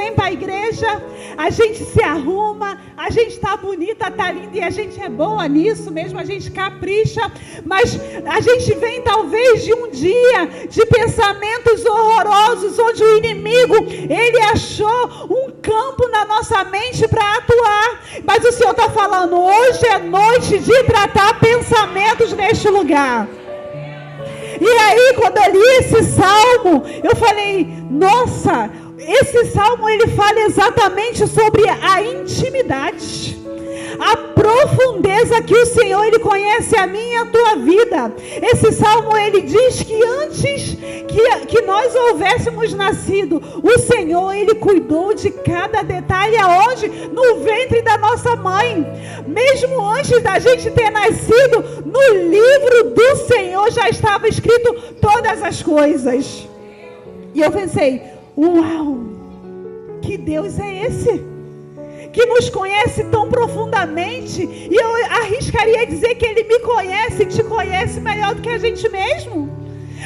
vem para a igreja, a gente se arruma, a gente está bonita, está linda, e a gente é boa nisso mesmo, a gente capricha, mas a gente vem talvez de um dia de pensamentos horrorosos, onde o inimigo, ele achou um campo na nossa mente para atuar, mas o Senhor está falando, hoje é noite de tratar pensamentos neste lugar. E aí, quando eu li esse salmo, eu falei, nossa, esse salmo ele fala exatamente sobre a intimidade, a profundeza que o Senhor, ele conhece a minha e a tua vida. Esse salmo, ele diz que antes que nós houvéssemos nascido, o Senhor, ele cuidou de cada detalhe. Aonde? No ventre da nossa mãe. Mesmo antes da gente ter nascido, no livro do Senhor já estava escrito todas as coisas. E eu pensei, uau, que Deus é esse? Que nos conhece tão profundamente, e eu arriscaria dizer que Ele me conhece e te conhece melhor do que a gente mesmo,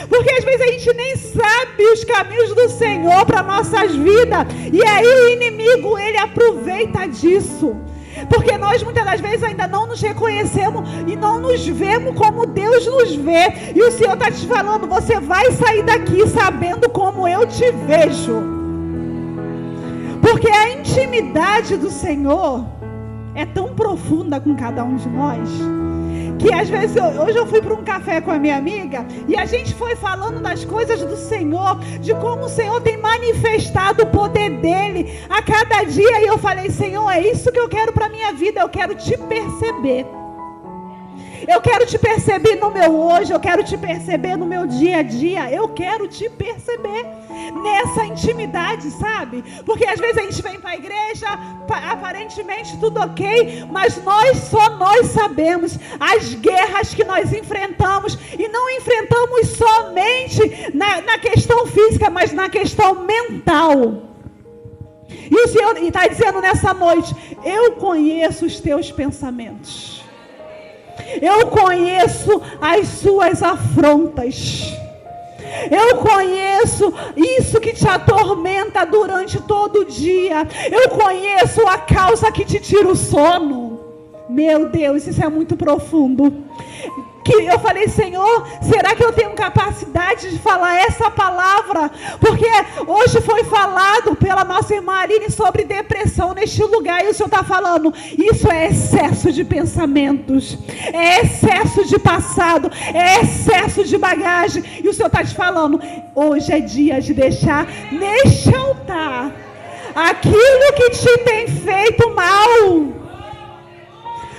porque às vezes a gente nem sabe os caminhos do Senhor para nossas vidas, e aí o inimigo, ele aproveita disso, porque nós muitas das vezes ainda não nos reconhecemos e não nos vemos como Deus nos vê, e o Senhor está te falando, você vai sair daqui sabendo como eu te vejo. Porque a intimidade do Senhor é tão profunda com cada um de nós, que às vezes, hoje eu fui para um café com a minha amiga, e a gente foi falando das coisas do Senhor, de como o Senhor tem manifestado o poder dEle a cada dia, e eu falei, Senhor, é isso que eu quero para a minha vida, eu quero te perceber. Eu quero te perceber no meu hoje, eu quero te perceber no meu dia a dia, eu quero te perceber nessa intimidade, sabe? Porque às vezes a gente vem para a igreja, aparentemente tudo ok, mas só nós sabemos as guerras que nós enfrentamos, e não enfrentamos somente na questão física, mas na questão mental. E o Senhor está dizendo nessa noite, eu conheço os teus pensamentos. Eu conheço as suas afrontas. Eu conheço isso que te atormenta durante todo o dia. Eu conheço a causa que te tira o sono. Meu Deus, isso é muito profundo. Que eu falei, Senhor, será que eu tenho capacidade de falar essa palavra? Porque hoje foi falado pela nossa irmã Aline sobre depressão neste lugar, e o Senhor está falando, isso é excesso de pensamentos, é excesso de passado, é excesso de bagagem, e o Senhor está te falando, hoje é dia de deixar neste altar aquilo que te tem feito mal.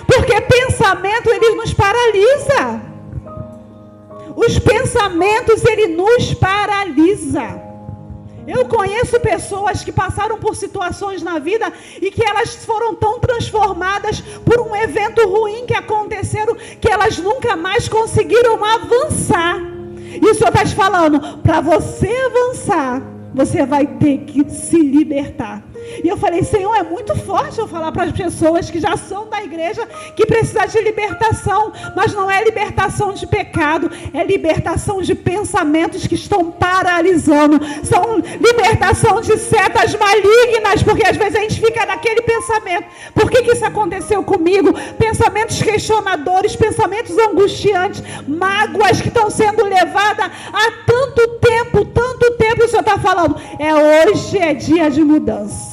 Porque pensamento, ele nos paralisa. Os pensamentos, ele nos paralisa. Eu conheço pessoas que passaram por situações na vida e que elas foram tão transformadas por um evento ruim que aconteceram, que elas nunca mais conseguiram avançar. E o Senhor está te falando, para você avançar, você vai ter que se libertar. E eu falei, Senhor, é muito forte eu falar para as pessoas que já são da igreja que precisam de libertação, mas não é libertação de pecado, é libertação de pensamentos que estão paralisando, são libertação de setas malignas, porque às vezes a gente fica naquele pensamento, por que isso aconteceu comigo? Pensamentos questionadores, pensamentos angustiantes, mágoas que estão sendo levadas há tanto tempo, o Senhor está falando, hoje é dia de mudança.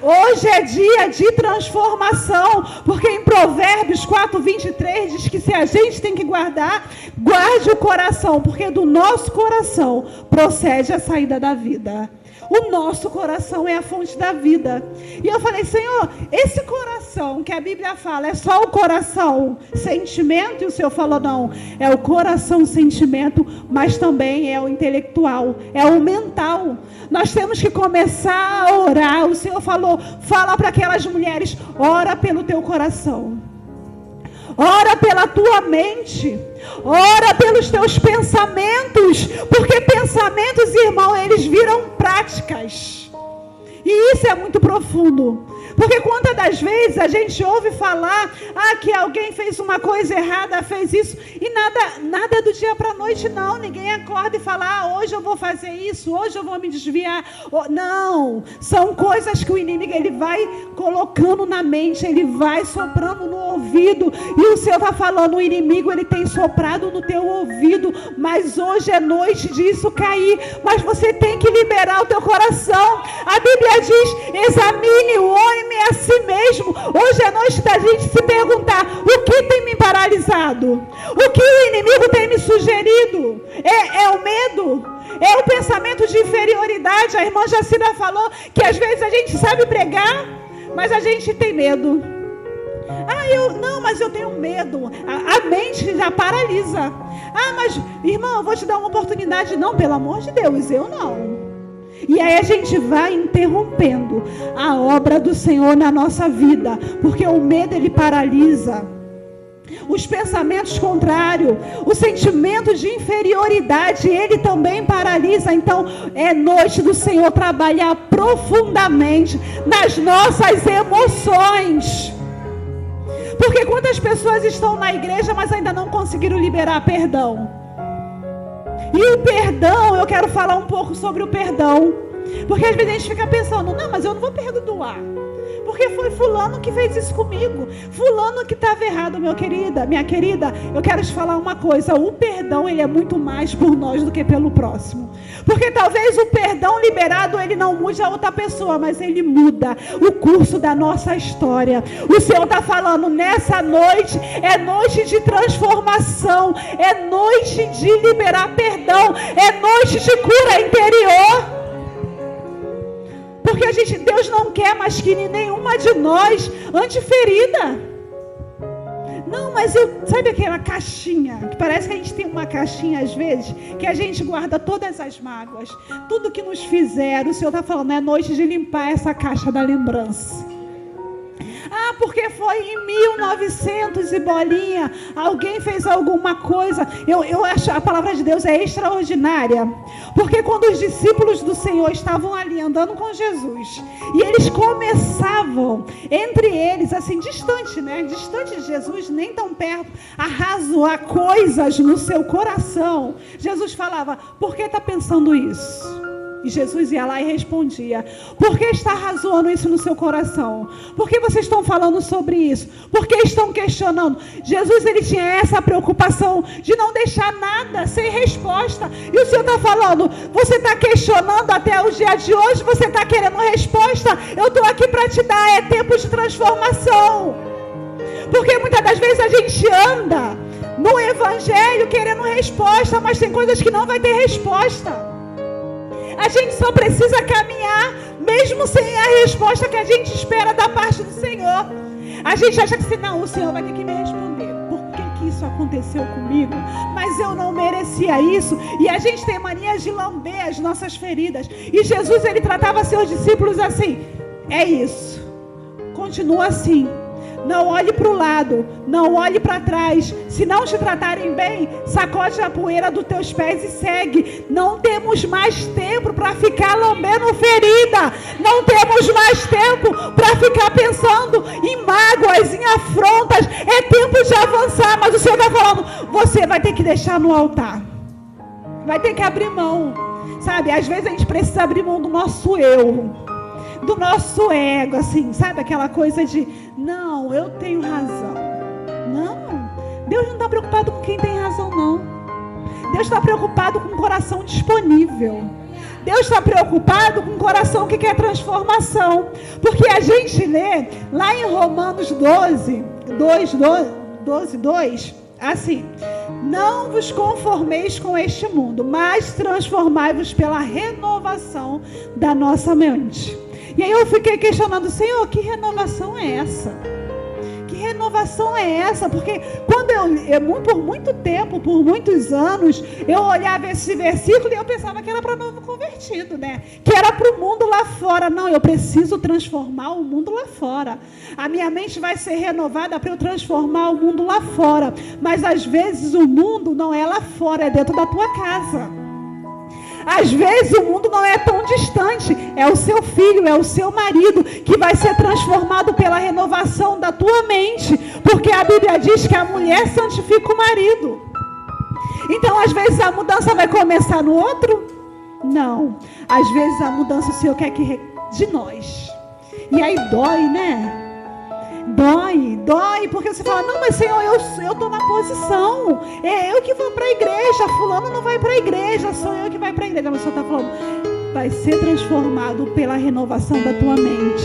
Hoje é dia de transformação, porque em Provérbios 4:23 diz que se a gente tem que guardar, guarde o coração, porque do nosso coração procede a saída da vida. O nosso coração é a fonte da vida. E eu falei, Senhor, esse coração que a Bíblia fala, é só o coração sentimento? E o Senhor falou, não, é o coração sentimento, mas também é o intelectual, é o mental. Nós temos que começar a orar. O Senhor falou, fala para aquelas mulheres, ora pelo teu coração. Ora pela tua mente, ora pelos teus pensamentos, porque pensamentos, irmão, eles viram práticas. E isso é muito profundo. Porque quantas das vezes a gente ouve falar que alguém fez uma coisa errada, fez isso, e nada é do dia para a noite, não. Ninguém acorda e fala, hoje eu vou fazer isso, hoje eu vou me desviar. Não, são coisas que o inimigo ele vai colocando na mente, ele vai soprando no ouvido, e o Senhor está falando, o inimigo ele tem soprado no teu ouvido, mas hoje é noite disso cair, mas você tem que liberar o teu coração. A Bíblia diz, examine o homem a si mesmo. Hoje é noite da gente se perguntar, o que tem me paralisado? O que o inimigo tem me sugerido? É o medo? É o pensamento de inferioridade? A irmã Jacira falou que às vezes a gente sabe pregar, mas a gente tem medo. Mas eu tenho medo. A mente já paralisa. Mas irmão, eu vou te dar uma oportunidade. Não, pelo amor de Deus, eu não. E aí a gente vai interrompendo a obra do Senhor na nossa vida, porque o medo ele paralisa. Os pensamentos contrários, o sentimento de inferioridade, ele também paralisa. Então é noite do Senhor trabalhar profundamente nas nossas emoções. Porque quantas pessoas estão na igreja, mas ainda não conseguiram liberar perdão? E o perdão, eu quero falar um pouco sobre o perdão. Porque às vezes a gente fica pensando, não, mas eu não vou perdoar. Porque foi fulano que fez isso comigo. Fulano que estava errado, minha querida. Eu quero te falar uma coisa. O perdão, ele é muito mais por nós do que pelo próximo. Porque talvez o perdão liberado, ele não mude a outra pessoa, mas ele muda o curso da nossa história. O Senhor está falando, nessa noite, é noite de transformação. É noite de liberar perdão. É noite de cura interior. Porque Deus não quer mais que nenhuma de nós ande ferida. Não, mas sabe aquela caixinha? Que parece que a gente tem uma caixinha às vezes, que a gente guarda todas as mágoas. Tudo que nos fizeram, o Senhor está falando, é noite de limpar essa caixa da lembrança. Porque foi em 1900 e bolinha, alguém fez alguma coisa. Eu acho a palavra de Deus é extraordinária. Porque quando os discípulos do Senhor estavam ali andando com Jesus, e eles começavam, entre eles, assim, distante, né? Distante de Jesus, nem tão perto, a razoar coisas no seu coração. Jesus falava, por que está pensando isso? E Jesus ia lá e respondia, por que está razoando isso no seu coração? Por que vocês estão falando sobre isso? Por que estão questionando? Jesus, ele tinha essa preocupação de não deixar nada sem resposta. E o Senhor está falando, você está questionando até o dia de hoje, você está querendo resposta? Eu estou aqui para te dar, é tempo de transformação. Porque muitas das vezes a gente anda no evangelho querendo resposta, mas tem coisas que não vai ter resposta. A gente só precisa caminhar, mesmo sem a resposta que a gente espera da parte do Senhor. A gente acha que não, o Senhor vai ter que me responder. Por que isso aconteceu comigo? Mas eu não merecia isso. E a gente tem mania de lamber as nossas feridas. E Jesus, ele tratava seus discípulos assim, é isso. Continua assim. Não olhe para o lado, não olhe para trás. Se não te tratarem bem, sacode a poeira dos teus pés e segue. Não temos mais tempo para ficar lambendo ferida. Não temos mais tempo para ficar pensando em mágoas, em afrontas. É tempo de avançar, mas o Senhor está falando, você vai ter que deixar no altar. Vai ter que abrir mão. Sabe, às vezes a gente precisa abrir mão do nosso eu. Do nosso ego, assim, sabe? Aquela coisa de, não, eu tenho razão. Não, Deus não está preocupado com quem tem razão, não. Deus está preocupado com o coração disponível. Deus está preocupado com o coração que quer transformação. Porque a gente lê lá em Romanos 12, 2, assim, não vos conformeis com este mundo, mas transformai-vos pela renovação da nossa mente. E aí eu fiquei questionando, Senhor, que renovação é essa? Que renovação é essa? Porque quando por muito tempo, por muitos anos, eu olhava esse versículo e eu pensava que era para novo convertido, né? Que era para o mundo lá fora. Não, eu preciso transformar o mundo lá fora. A minha mente vai ser renovada para eu transformar o mundo lá fora. Mas às vezes o mundo não é lá fora, é dentro da tua casa. Às vezes o mundo não é tão distante. É o seu filho, é o seu marido que vai ser transformado pela renovação da tua mente. Porque a Bíblia diz que a mulher santifica o marido. Então, às vezes a mudança vai começar no outro? Não. Às vezes a mudança o Senhor quer que de nós. E aí dói, né? Dói, porque você fala, não, mas Senhor, eu estou na posição, é eu que vou para a igreja, fulano não vai para a igreja, sou eu que vai para a igreja. Mas o Senhor está falando, vai ser transformado pela renovação da tua mente,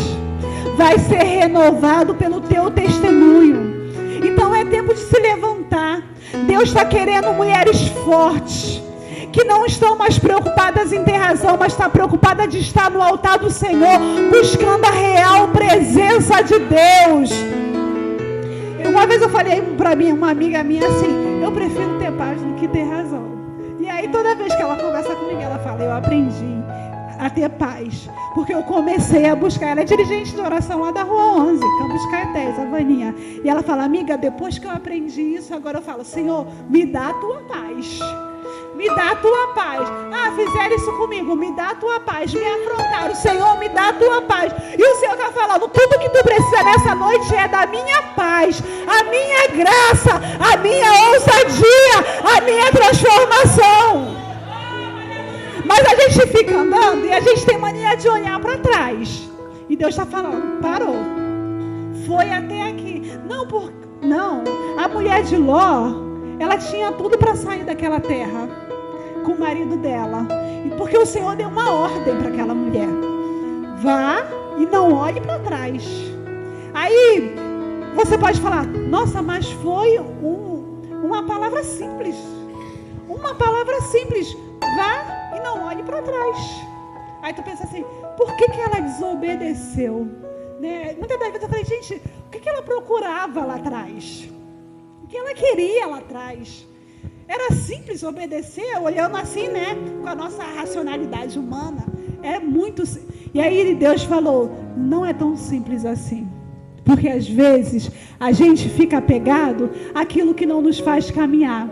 vai ser renovado pelo teu testemunho. Então é tempo de se levantar. Deus está querendo mulheres fortes, que não estão mais preocupadas em ter razão, mas está preocupada de estar no altar do Senhor, buscando a real presença de Deus. Uma vez eu falei para uma amiga minha assim, eu prefiro ter paz do que ter razão. E aí toda vez que ela conversa comigo, ela fala, eu aprendi a ter paz, porque eu comecei a buscar. Ela é dirigente de oração lá da Rua 11, Campos Caetés, a Vaninha. E ela fala, amiga, depois que eu aprendi isso, agora eu falo, Senhor, me dá a tua paz. Me dá a tua paz. Ah, fizeram isso comigo. Me dá a tua paz. Me afrontaram. Senhor, me dá a tua paz. E o Senhor está falando, tudo que tu precisa nessa noite é da minha paz, a minha graça, a minha ousadia, a minha transformação. Mas a gente fica andando e a gente tem mania de olhar para trás. E Deus está falando, parou. Foi até aqui. Não, a mulher de Ló, ela tinha tudo para sair daquela terra com o marido dela. E porque o Senhor deu uma ordem para aquela mulher. Vá e não olhe para trás. Aí você pode falar, nossa, mas foi uma palavra simples. Uma palavra simples. Vá e não olhe para trás. Aí tu pensa assim, por que ela desobedeceu? Né? Muitas das vezes eu falei, gente, o que ela procurava lá atrás? O que ela queria lá atrás? Era simples obedecer, olhando assim, né? Com a nossa racionalidade humana. É muito simples. E aí Deus falou, não é tão simples assim. Porque às vezes a gente fica apegado àquilo que não nos faz caminhar.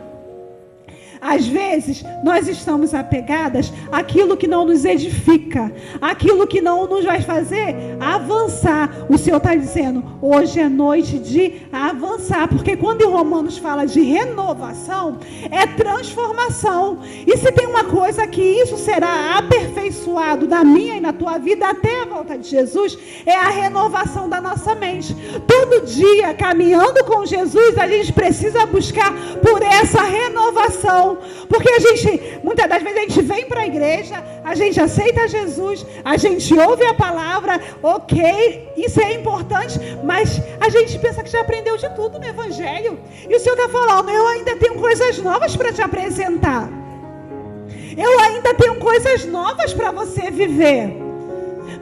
Às vezes nós estamos apegadas àquilo que não nos edifica, àquilo que não nos vai fazer avançar. O Senhor está dizendo, hoje é noite de avançar, porque quando em Romanos fala de renovação, é transformação. E se tem uma coisa que isso será aperfeiçoado na minha e na tua vida até a volta de Jesus, é a renovação da nossa mente. Todo dia, caminhando com Jesus, a gente precisa buscar por essa renovação. Porque muitas das vezes a gente vem para a igreja, a gente aceita Jesus, a gente ouve a palavra, ok, isso é importante, mas a gente pensa que já aprendeu de tudo no Evangelho. E o Senhor está falando, eu ainda tenho coisas novas para te apresentar. Eu ainda tenho coisas novas para você viver.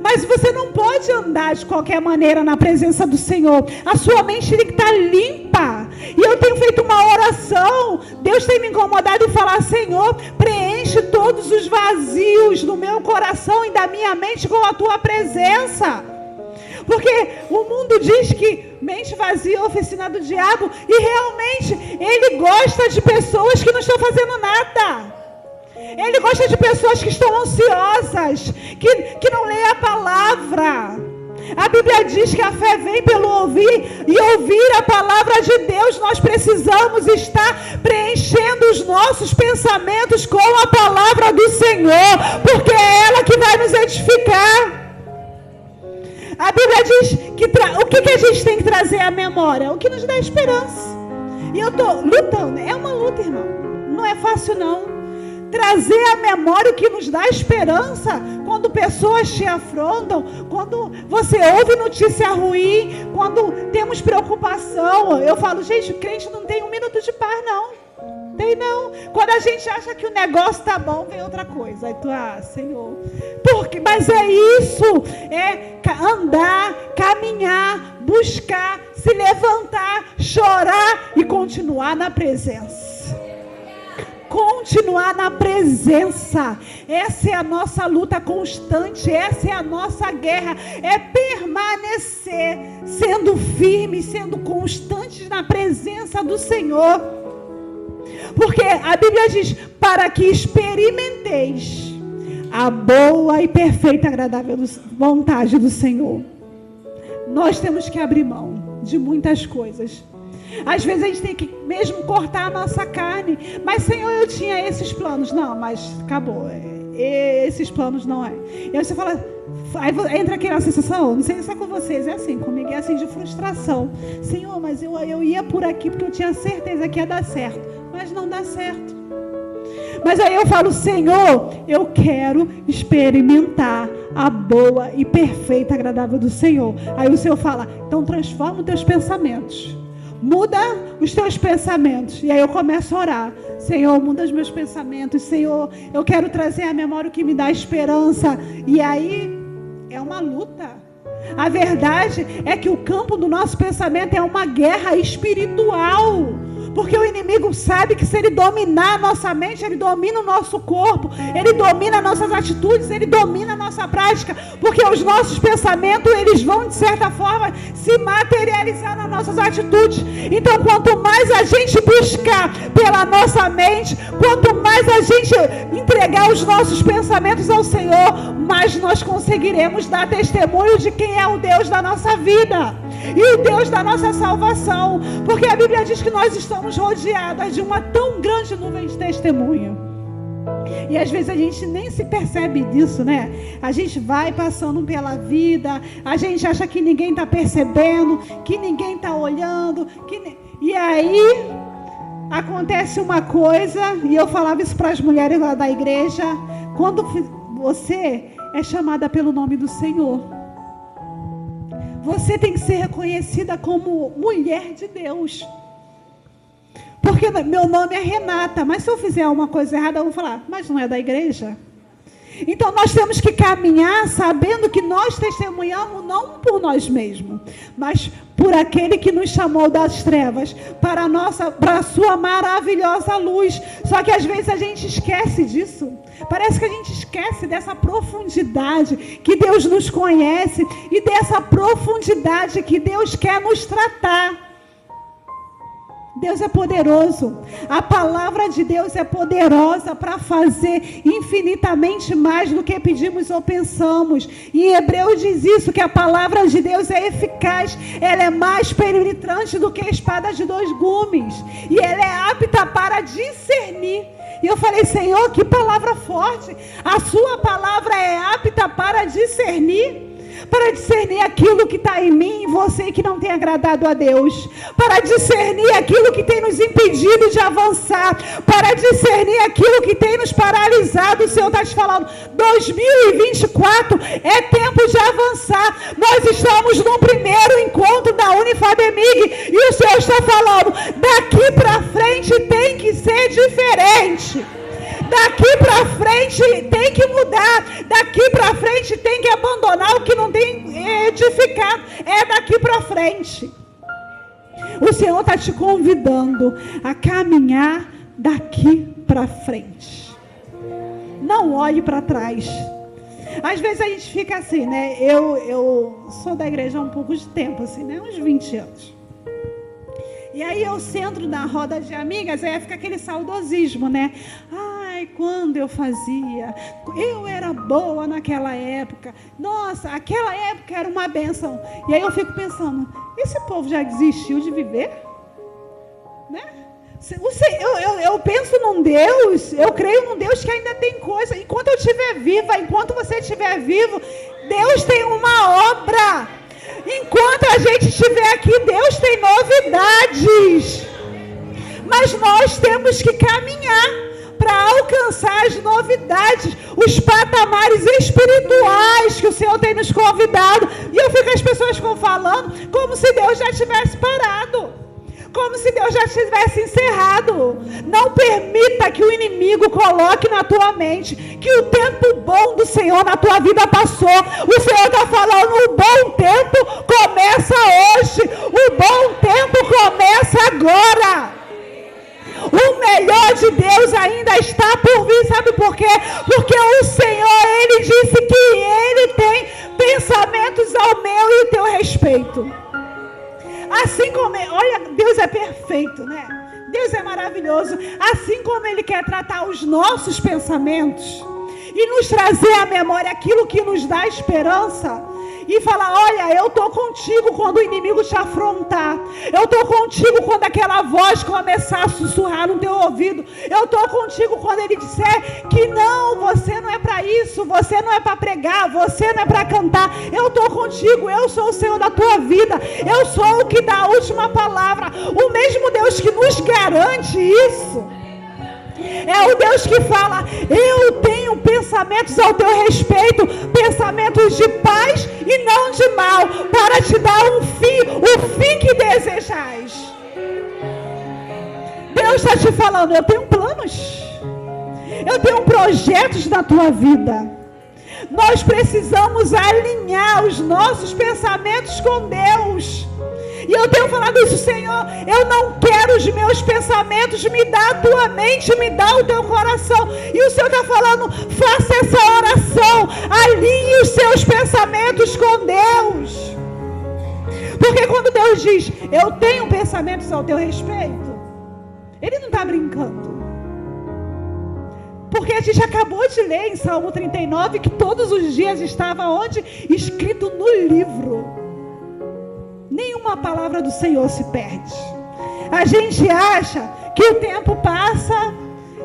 Mas você não pode andar de qualquer maneira na presença do Senhor. A sua mente tem que estar limpa. E eu tenho feito uma oração. Deus tem me incomodado em falar, Senhor, preenche todos os vazios do meu coração e da minha mente com a tua presença. Porque o mundo diz que mente vazia é oficina do diabo. E realmente ele gosta de pessoas que não estão fazendo nada. Ele gosta de pessoas que estão ansiosas, que não leem a palavra. A Bíblia diz que a fé vem pelo ouvir, e ouvir a palavra de Deus. Nós precisamos estar preenchendo os nossos pensamentos com a palavra do Senhor, porque é ela que vai nos edificar. A Bíblia diz que o que a gente tem que trazer à memória? O que nos dá esperança. E eu estou lutando, é uma luta, irmão. Não é fácil não. Trazer à memória o que nos dá esperança quando pessoas te afrontam, quando você ouve notícia ruim, quando temos preocupação. Eu falo, gente, o crente não tem um minuto de paz, não. Tem não. Quando a gente acha que o negócio está bom, vem outra coisa. Aí tu, Senhor. Mas é isso. É andar, caminhar, buscar, se levantar, chorar e continuar na presença. Continuar na presença. Essa é a nossa luta constante, essa é a nossa guerra, é permanecer sendo firmes, sendo constantes na presença do Senhor. Porque a Bíblia diz, para que experimenteis a boa e perfeita, agradável vontade do Senhor. Nós temos que abrir mão de muitas coisas. Às vezes a gente tem que mesmo cortar a nossa carne. Mas, Senhor, eu tinha esses planos. Não, mas acabou. Esses planos não é. E aí você fala, aí entra aquela sensação, não sei se é com vocês, é assim, comigo é assim, de frustração. Senhor, mas eu ia por aqui porque eu tinha certeza que ia dar certo. Mas não dá certo. Mas aí eu falo, Senhor, eu quero experimentar a boa e perfeita, agradável do Senhor. Aí o Senhor fala, então transforma os teus pensamentos. Muda os teus pensamentos. E aí eu começo a orar. Senhor, muda os meus pensamentos. Senhor, eu quero trazer à memória o que me dá esperança. E aí é uma luta. A verdade é que o campo do nosso pensamento é uma guerra espiritual. Porque o inimigo sabe que se ele dominar a nossa mente, ele domina o nosso corpo, ele domina nossas atitudes, ele domina a nossa prática. Porque os nossos pensamentos, eles vão, de certa forma, se materializar nas nossas atitudes. Então, quanto mais a gente buscar pela nossa mente, quanto mais a gente entregar os nossos pensamentos ao Senhor, mais nós conseguiremos dar testemunho de quem é o Deus da nossa vida e o Deus da nossa salvação. Porque a Bíblia diz que nós estamos rodeadas de uma tão grande nuvem de testemunho. E às vezes a gente nem se percebe disso, né? A gente vai passando pela vida, a gente acha que ninguém está percebendo, que ninguém está olhando, e aí acontece uma coisa, e eu falava isso para as mulheres lá da igreja, quando você é chamada pelo nome do Senhor, você tem que ser reconhecida como mulher de Deus. Porque meu nome é Renata, mas se eu fizer uma coisa errada, eu vou falar, mas não é da igreja? Então nós temos que caminhar sabendo que nós testemunhamos não por nós mesmos, mas por aquele que nos chamou das trevas para a sua maravilhosa luz. Só que às vezes a gente esquece disso. Parece que a gente esquece dessa profundidade que Deus nos conhece e dessa profundidade que Deus quer nos tratar. Deus é poderoso. A palavra de Deus é poderosa para fazer infinitamente mais do que pedimos ou pensamos. E em Hebreus diz isso, que a palavra de Deus é eficaz. Ela é mais penetrante do que a espada de 2 gumes. E ela é apta para discernir. E eu falei, Senhor, que palavra forte. A sua palavra é apta para discernir. Para discernir aquilo que está em mim e você que não tem agradado a Deus. Para discernir aquilo que tem nos impedido de avançar. Para discernir aquilo que tem nos paralisado. O Senhor está te falando, 2024 é tempo de avançar. Nós estamos no primeiro encontro da Unifabemig e o Senhor está falando, daqui para frente tem que ser diferente. Daqui para frente tem que mudar. Daqui para frente tem que abandonar o que não tem edificado. É daqui para frente. O Senhor está te convidando a caminhar daqui para frente. Não olhe para trás. Às vezes a gente fica assim, né? Eu sou da igreja há um pouco de tempo, assim, né? Uns 20 anos. E aí eu sento na roda de amigas, aí fica aquele saudosismo, né? Ai, quando eu fazia, eu era boa naquela época. Nossa, aquela época era uma bênção. E aí eu fico pensando, esse povo já desistiu de viver? Né? Eu penso num Deus, eu creio num Deus que ainda tem coisa. Enquanto eu estiver viva, enquanto você estiver vivo, Deus tem uma obra. Enquanto a gente estiver aqui, Deus tem novidades. Mas nós temos que caminhar para alcançar as novidades, os patamares espirituais que o Senhor tem nos convidado. E eu fico, as pessoas ficam falando como se Deus já tivesse parado, como se Deus já tivesse encerrado. Não permita que o inimigo coloque na tua mente que o tempo bom do Senhor na tua vida passou. O Senhor está falando, o bom tempo começa hoje. O bom tempo começa agora. O melhor de Deus ainda está por vir. Sabe por quê? Porque o Senhor, Ele disse que Ele tem pensamentos ao meu e ao teu respeito. Assim como, olha, Deus é perfeito, né? Deus é maravilhoso. Assim como Ele quer tratar os nossos pensamentos, e nos trazer à memória aquilo que nos dá esperança. E falar, olha, eu estou contigo quando o inimigo te afrontar. Eu estou contigo quando aquela voz começar a sussurrar no teu ouvido. Eu estou contigo quando ele disser que não, você não é para isso, você não é para pregar, você não é para cantar. Eu estou contigo, eu sou o Senhor da tua vida. Eu sou o que dá a última palavra. O mesmo Deus que nos garante isso. É o Deus que fala, eu tenho pensamentos ao teu respeito, pensamentos de paz e não de mal, para te dar o fim que desejais. Deus está te falando, eu tenho planos, eu tenho projetos na tua vida. Nós precisamos alinhar os nossos pensamentos com Deus. E eu tenho falado isso, Senhor, eu não quero os meus pensamentos, me dá a tua mente, me dá o teu coração. E o Senhor está falando, faça essa oração, alinhe os seus pensamentos com Deus. Porque quando Deus diz, eu tenho pensamentos ao teu respeito, Ele não está brincando. Porque a gente acabou de ler em Salmo 39, que todos os dias estava onde? Escrito no livro. Nenhuma palavra do Senhor se perde. A gente acha que o tempo passa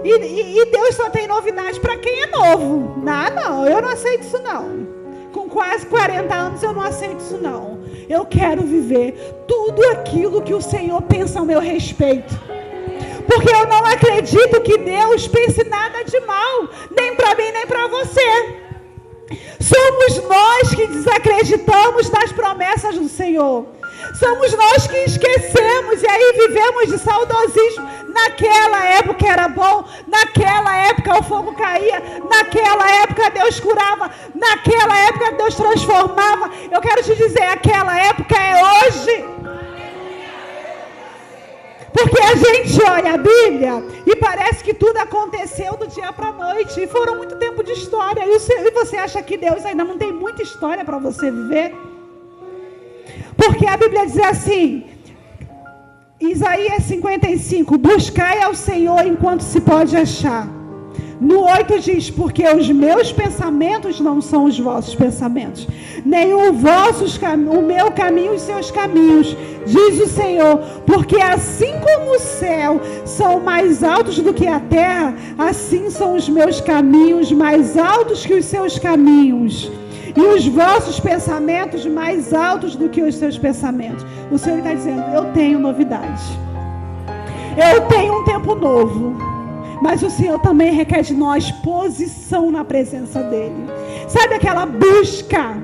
e Deus só tem novidade para quem é novo. Não, eu não aceito isso não. Com quase 40 anos eu não aceito isso não. Eu quero viver tudo aquilo que o Senhor pensa ao meu respeito. Porque eu não acredito que Deus pense nada de mal, nem para mim, nem para você. Somos nós que desacreditamos das promessas do Senhor. Somos nós que esquecemos e aí vivemos de saudosismo. Naquela época era bom, naquela época o fogo caía, naquela época Deus curava, naquela época Deus transformava. Eu quero te dizer, aquela época é hoje. Porque a gente olha a Bíblia e parece que tudo aconteceu do dia para a noite. E foram muito tempo de história. E você acha que Deus ainda não tem muita história para você viver? Porque a Bíblia diz assim, Isaías 55, buscai ao Senhor enquanto se pode achar. No 8 diz, porque os meus pensamentos não são os vossos pensamentos, nem o meu caminho os seus caminhos, diz o Senhor, porque assim como o céu são mais altos do que a terra, assim são os meus caminhos mais altos que os seus caminhos, e os vossos pensamentos mais altos do que os seus pensamentos. O Senhor está dizendo, eu tenho novidade, eu tenho um tempo novo. Mas o Senhor também requer de nós posição na presença dEle. Sabe aquela busca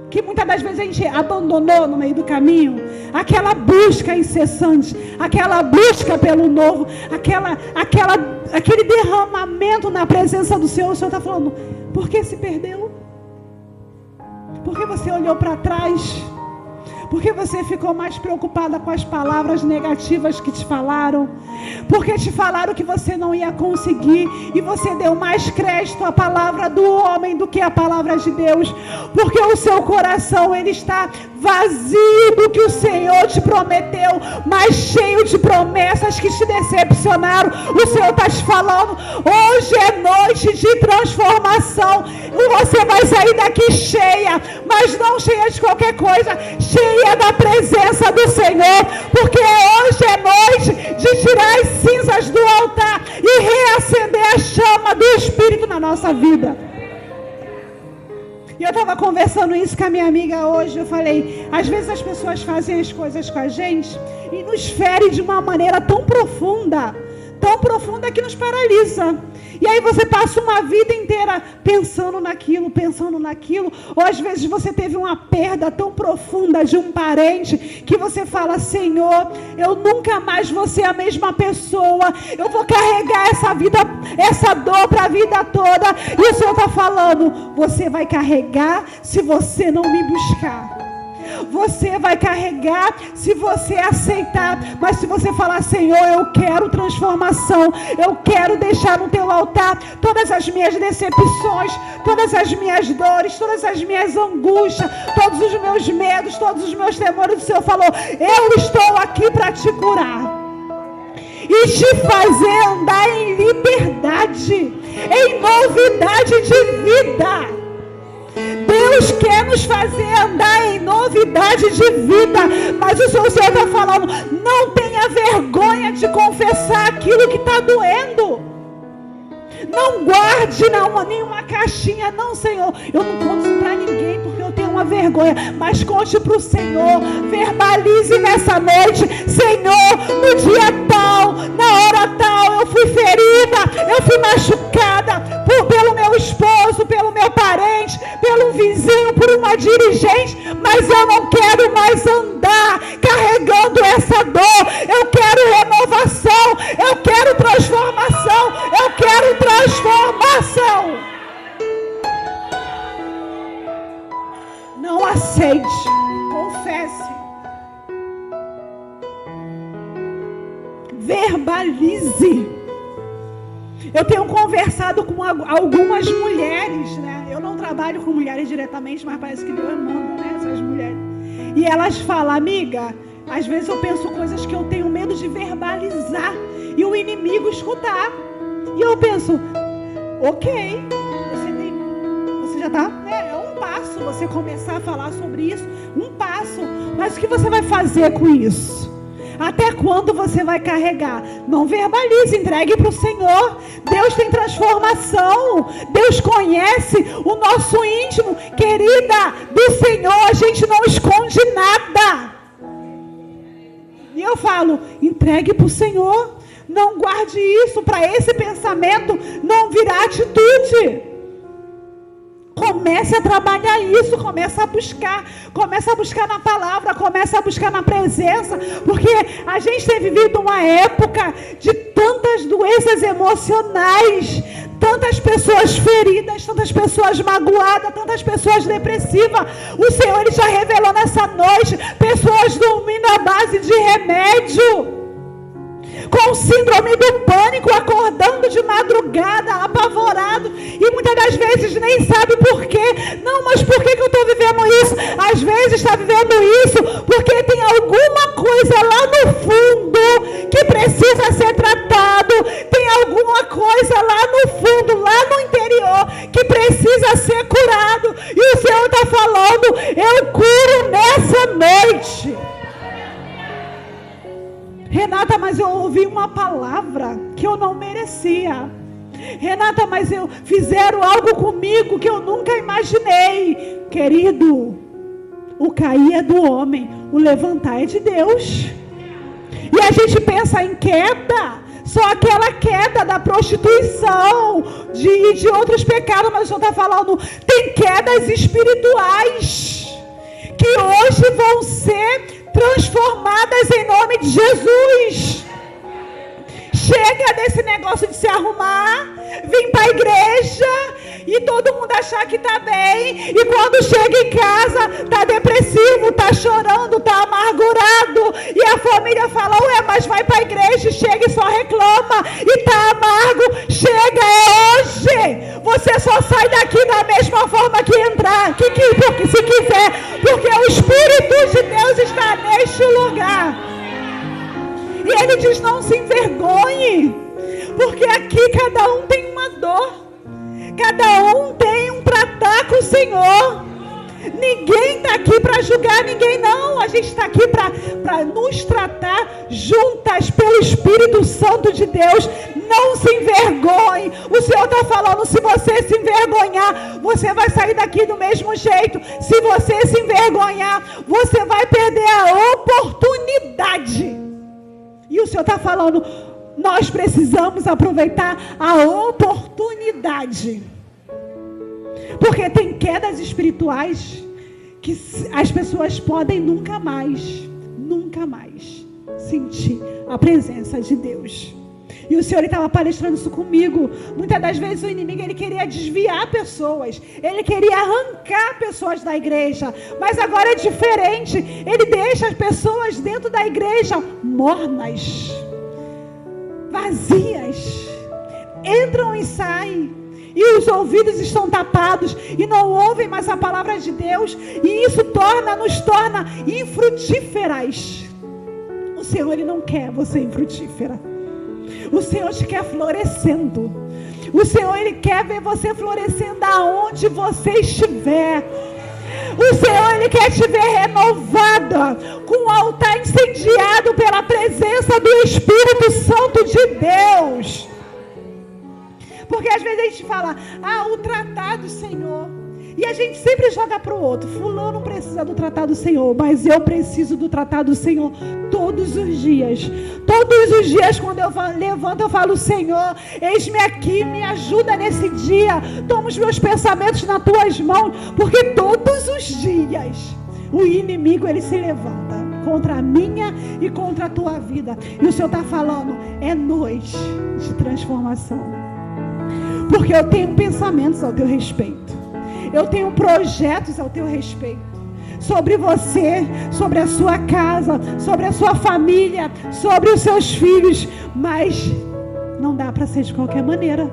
que muitas das vezes a gente abandonou no meio do caminho? Aquela busca incessante, aquela busca pelo novo, aquele derramamento na presença do Senhor. O Senhor está falando, por que se perdeu? Porque você olhou para trás? Porque você ficou mais preocupada com as palavras negativas que te falaram? Porque te falaram que você não ia conseguir e você deu mais crédito à palavra do homem do que à palavra de Deus? Porque o seu coração, ele está vazio do que o Senhor te prometeu, mas cheio de promessas que te decepcionaram. O Senhor está te falando, hoje é noite de transformação. Você vai sair daqui cheia, mas não cheia de qualquer coisa, cheia da presença do Senhor, porque hoje é noite de tirar as cinzas do altar e reacender a chama do Espírito na nossa vida. E eu estava conversando isso com a minha amiga hoje. Eu falei, às vezes as pessoas fazem as coisas com a gente e nos ferem de uma maneira tão profunda que nos paralisa. E aí você passa uma vida inteira pensando naquilo, ou às vezes você teve uma perda tão profunda de um parente, que você fala, Senhor, eu nunca mais vou ser a mesma pessoa, eu vou carregar essa dor para a vida toda. E o Senhor está falando, você vai carregar se você não me buscar. Você vai carregar se você aceitar. Mas se você falar, Senhor, eu quero transformação, eu quero deixar no teu altar todas as minhas decepções, todas as minhas dores, todas as minhas angústias, todos os meus medos, todos os meus temores. O Senhor falou, eu estou aqui para te curar. e te fazer andar em liberdade, em novidade de vida. Deus quer nos fazer andar em novidade de vida, mas o Senhor está falando, não tenha vergonha de confessar aquilo que está doendo. Não guarde nenhuma caixinha, não, Senhor. Eu não conto isso para ninguém porque eu tenho uma vergonha. Mas conte para o Senhor, verbalize nessa noite: Senhor, no dia tal, na hora tal, eu fui ferida, eu fui machucada pelo meu esposo, pelo meu parente, pelo vizinho, por uma dirigente, mas eu não quero mais andar carregando essa dor. Eu quero renovação, eu quero transformação, eu quero transformação. Não aceite, confesse, verbalize. Eu tenho conversado com algumas mulheres, né? Eu não trabalho com mulheres diretamente, mas parece que Deus manda, né? Essas mulheres. E elas falam: amiga, às vezes eu penso coisas que eu tenho medo de verbalizar e o inimigo escutar. E eu penso, ok, você já está, né? É um passo você começar a falar sobre isso, um passo. Mas o que você vai fazer com isso? Até quando você vai carregar? Não verbalize, entregue para o Senhor. Deus tem transformação. Deus conhece o nosso íntimo. Querida, do Senhor a gente não esconde nada. E eu falo, entregue para o Senhor. Não guarde isso, para esse pensamento não virar atitude. Comece a trabalhar isso, comece a buscar na palavra, comece a buscar na presença, porque a gente tem vivido uma época de tantas doenças emocionais, tantas pessoas feridas, tantas pessoas magoadas, tantas pessoas depressivas. O Senhor, Ele já revelou nessa noite, pessoas dormindo à base de remédio, com síndrome do pânico, acordando de madrugada, apavorado, e muitas das vezes nem sabe por quê. Não, mas por que eu estou vivendo isso? Às vezes está vivendo isso porque tem alguma coisa lá no fundo que precisa ser tratado, tem alguma coisa lá no fundo, lá no interior, que precisa ser curado, e o Senhor está falando, eu curo nessa noite. Renata, mas eu ouvi uma palavra que eu não merecia. Renata, mas fizeram algo comigo que eu nunca imaginei. Querido, o cair é do homem, o levantar é de Deus. E a gente pensa em queda, só aquela queda da prostituição, de outros pecados, mas o Senhor está falando, tem quedas espirituais, que hoje vão ser transformadas em nome de Jesus. Chega desse negócio de se arrumar, vir para a igreja e todo mundo achar que está bem, e quando chega em casa está depressivo, está chorando, está amargurado, e a família fala, ué, mas vai para a igreja, chega e só reclama, e está amargo. Chega, é hoje. Você só sai daqui da mesma forma que entrar, porque se quiser, porque o Espírito de Deus está neste lugar. E Ele diz, não se envergonhe, porque aqui cada um tem uma dor, cada um tem um tratar com o Senhor. Ninguém está aqui para julgar ninguém, não. A gente está aqui para nos tratar juntas pelo Espírito Santo de Deus. Não se envergonhe. O Senhor está falando, se você se envergonhar, você vai sair daqui do mesmo jeito. Se você se envergonhar, você vai perder a oportunidade. E o Senhor está falando, nós precisamos aproveitar a oportunidade. Porque tem quedas espirituais que as pessoas podem nunca mais sentir a presença de Deus. E o Senhor estava palestrando isso comigo. Muitas das vezes o inimigo, ele queria desviar pessoas, ele queria arrancar pessoas da igreja, mas agora é diferente. Ele deixa as pessoas dentro da igreja mornas, vazias, entram e saem, e os ouvidos estão tapados e não ouvem mais a palavra de Deus, e isso nos torna infrutíferas. O Senhor, Ele não quer você infrutífera. O Senhor te quer florescendo. O Senhor, Ele quer ver você florescendo aonde você estiver. O Senhor, Ele quer te ver renovada, com o altar incendiado pela presença do Espírito Santo de Deus. Porque às vezes a gente fala, o tratado, Senhor. E a gente sempre joga para o outro. Fulano precisa do tratado do Senhor, mas eu preciso do tratado do Senhor todos os dias. Todos os dias, quando eu levanto, eu falo, Senhor, eis-me aqui, me ajuda nesse dia. Toma os meus pensamentos nas tuas mãos. Porque todos os dias o inimigo, ele se levanta contra a minha e contra a tua vida. E o Senhor está falando, é noite de transformação. Porque eu tenho pensamentos ao teu respeito. Eu tenho projetos ao teu respeito. Sobre você, sobre a sua casa, sobre a sua família, sobre os seus filhos. Mas não dá para ser de qualquer maneira.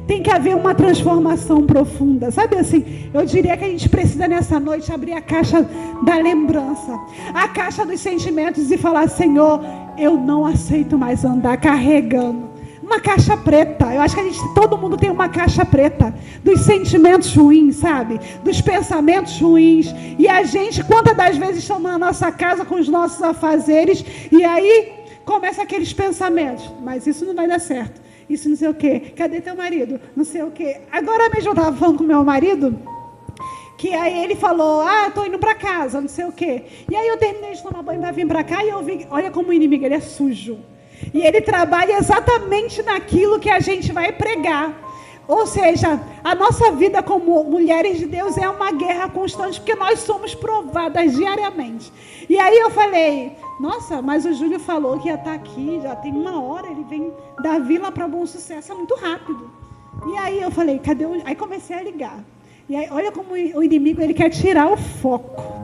Tem que haver uma transformação profunda. Sabe assim, eu diria que a gente precisa nessa noite abrir a caixa da lembrança. A caixa dos sentimentos e falar, Senhor, eu não aceito mais andar carregando uma caixa preta. Eu acho que todo mundo tem uma caixa preta dos sentimentos ruins, sabe? Dos pensamentos ruins. E a gente, quantas das vezes estamos na nossa casa com os nossos afazeres e aí começa aqueles pensamentos. Mas isso não vai dar certo. Isso não sei o quê. Cadê teu marido? Não sei o quê. Agora mesmo eu estava falando com meu marido, que aí ele falou, estou indo para casa, não sei o quê. E aí eu terminei de tomar banho para vir para cá e eu vi, olha como o inimigo, ele é sujo. E ele trabalha exatamente naquilo que a gente vai pregar. Ou seja, a nossa vida como mulheres de Deus é uma guerra constante, porque nós somos provadas diariamente. E aí eu falei, nossa, mas o Júlio falou que ia estar aqui, já tem 1 hora, ele vem da Vila para Bom Sucesso, é muito rápido. E aí eu falei, cadê o... Aí comecei a ligar. E aí, olha como o inimigo, ele quer tirar o foco.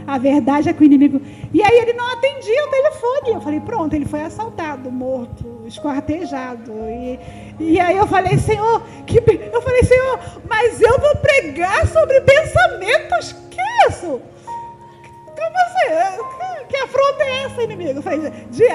A verdade é que o inimigo... E aí ele não atendia o telefone. Eu falei, pronto, ele foi assaltado, morto, esquartejado. E aí eu falei, Senhor, mas eu vou pregar sobre pensamentos. Que isso? Como assim? Que afronta é essa, inimigo?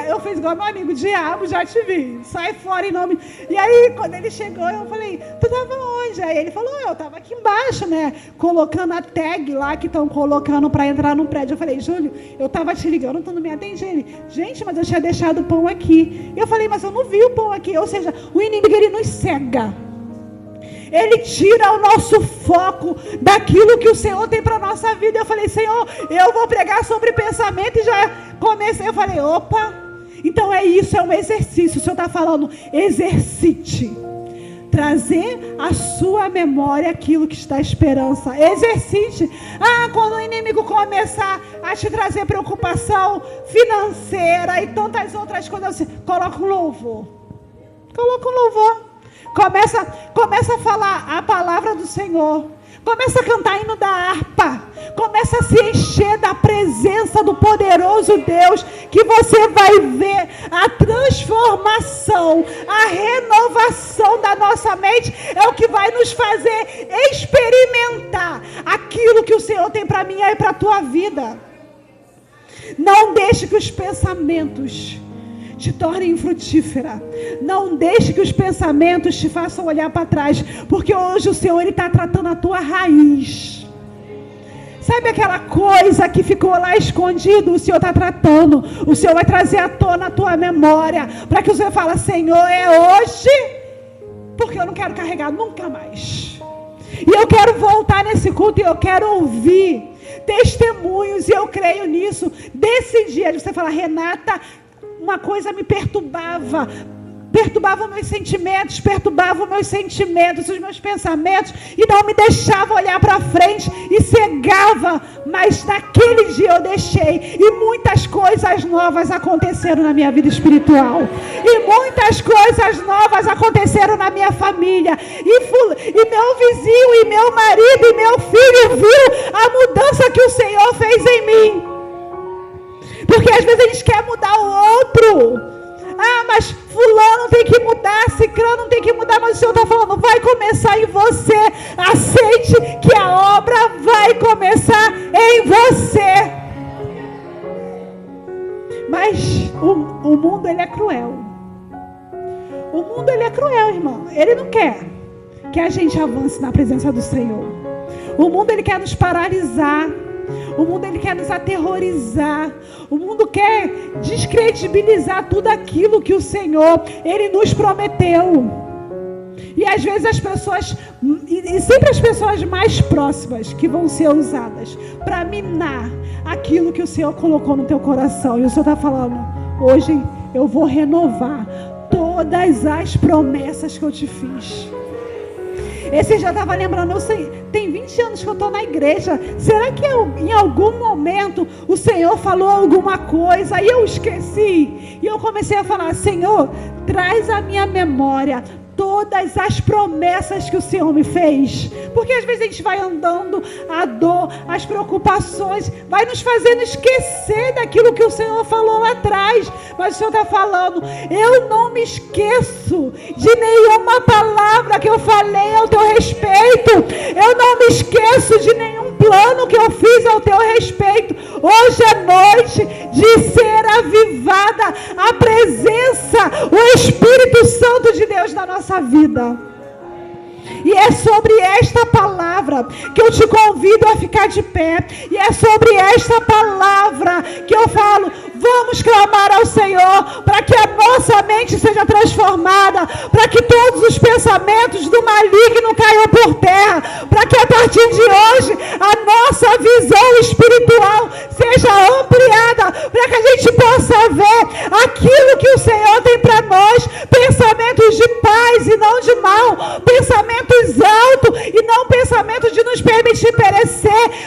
Eu fiz igual meu amigo, diabo, já te vi. Sai fora em nome... E aí, quando ele chegou, eu falei, tu estava onde? Aí ele falou, eu estava aqui embaixo, né? Colocando a tag lá que estão colocando para entrar no prédio. Eu falei, Júlio, eu estava te ligando, tu não me atende. Ele, gente, mas eu tinha deixado o pão aqui. Eu falei, mas eu não vi o pão aqui. Ou seja, o inimigo, ele nos cega. Ele tira o nosso foco daquilo que o Senhor tem para a nossa vida. Eu falei, Senhor, eu vou pregar sobre pensamento. E já comecei, eu falei, opa, então é isso, é um exercício. O Senhor está falando, exercite. Trazer à sua memória aquilo que está esperança. Exercite. Quando o inimigo começar a te trazer preocupação financeira e tantas outras coisas, você coloca um louvor. Coloca um louvor. Começa a falar a palavra do Senhor. Começa a cantar hino da harpa. Começa a se encher da presença do poderoso Deus, que você vai ver a transformação, a renovação da nossa mente. É o que vai nos fazer experimentar aquilo que o Senhor tem para mim e para a tua vida. Não deixe que os pensamentos te tornem infrutífera. Não deixe que os pensamentos te façam olhar para trás, porque hoje o Senhor está tratando a tua raiz. Sabe aquela coisa que ficou lá escondido? O Senhor está tratando. O Senhor vai trazer à tona a tua memória, para que o Senhor fale, Senhor, é hoje, porque eu não quero carregar nunca mais. E eu quero voltar nesse culto e eu quero ouvir testemunhos, e eu creio nisso. Desse dia de você falar, Renata, uma coisa me perturbava meus sentimentos, os meus pensamentos, e não me deixava olhar para frente, e cegava, mas naquele dia eu deixei, e muitas coisas novas aconteceram na minha vida espiritual, e muitas coisas novas aconteceram na minha família, e meu vizinho, e meu marido, e meu filho viu a mudança que o Senhor fez em mim. Porque às vezes a gente quer mudar o outro. Mas fulano tem que mudar, ciclano tem que mudar. Mas o Senhor está falando, vai começar em você. Aceite que a obra vai começar em você. Mas o mundo, ele é cruel. O mundo, ele é cruel, irmão. Ele não quer que a gente avance na presença do Senhor. O mundo, ele quer nos paralisar. O mundo, ele quer nos aterrorizar. O mundo quer descredibilizar tudo aquilo que o Senhor, ele nos prometeu. E às vezes as pessoas, e sempre as pessoas mais próximas que vão ser usadas para minar aquilo que o Senhor colocou no teu coração. E o Senhor está falando, hoje eu vou renovar todas as promessas que eu te fiz. Esse já estava lembrando, eu sei, tem 20 anos que eu estou na igreja. Será que em algum momento o Senhor falou alguma coisa e eu esqueci? E eu comecei a falar, Senhor, traz à minha memória todas as promessas que o Senhor me fez. Porque às vezes a gente vai andando, a dor, as preocupações, vai nos fazendo esquecer daquilo que o Senhor falou lá atrás. Mas o Senhor está falando, eu não me esqueço de nenhuma palavra que eu falei ao teu respeito. Eu não me esqueço de nenhum plano que eu fiz ao teu respeito. Hoje é noite de ser avivada a presença, o Espírito Santo de Deus na nossa vida. E é sobre esta palavra que eu te convido a ficar de pé. E é sobre esta palavra que eu falo, vamos clamar ao Senhor para que a nossa mente seja transformada, para que todos os pensamentos do maligno caiam por terra, para que a partir de hoje a nossa visão espiritual seja ampliada, para que a gente possa ver aquilo que o Senhor tem para nós, pensamentos de paz e não de mal, pensamentos altos e não pensamentos de nos permitir perecer,